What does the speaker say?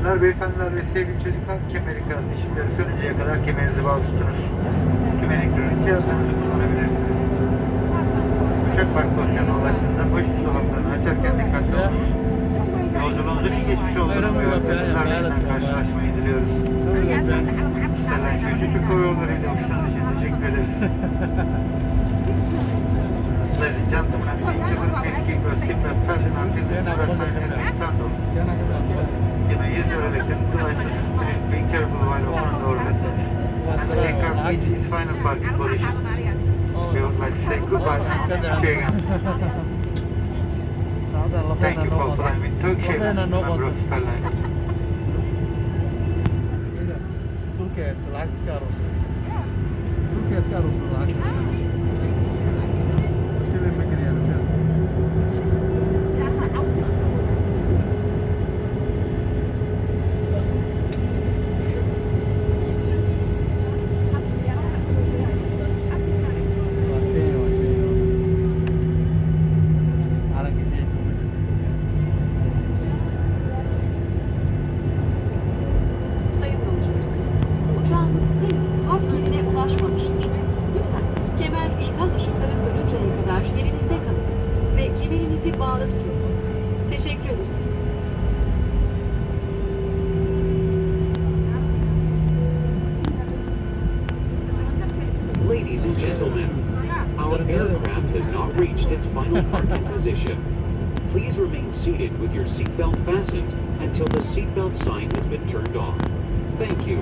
Hanımefendiler, beyefendiler ve sevgili çocuklar, kemer ikaz işlemleri sönünceye kadar kemerinizi bağlı tutunuz. Tüm elektronik cihazlarınızı kullanabilirsiniz. Uçak park pozisyonu ulaştığında boş dolaplarını açarken dikkatli olun. Yolculuğunuzun iyi geçmiş olduğunu ve öğretmenlerle karşılaşmayı diliyoruz. Selen Gülcü Türk Hava Yolları ile uçtuğunuz için teşekkür ederiz. Ladies and gentlemen, thank you for taking your seatbelt fastened until the seatbelt sign has been turned on. You may use your electronic devices. Please be careful while opening the door. And the aircraft reaches its final parking position. We would like to say goodbye and thank you again. Thank you for flying with Turkish Airlines, member of Starline. Türkiye slags karosu. Türkiye karosu slags. Şöyle mi gidiyor? Sayın yolcularımız, uçağımız henüz park yerine ulaşmamıştır. Lütfen kemer ikaz ışıkları sönünceye kadar yerinizde kalınız ve kemerinizi bağlı tutunuz. Teşekkür ederiz. Ladies and gentlemen, our aircraft has not reached its final parking position. Please remain seated with your seatbelt fastened until the seatbelt sign has been turned on. Thank you.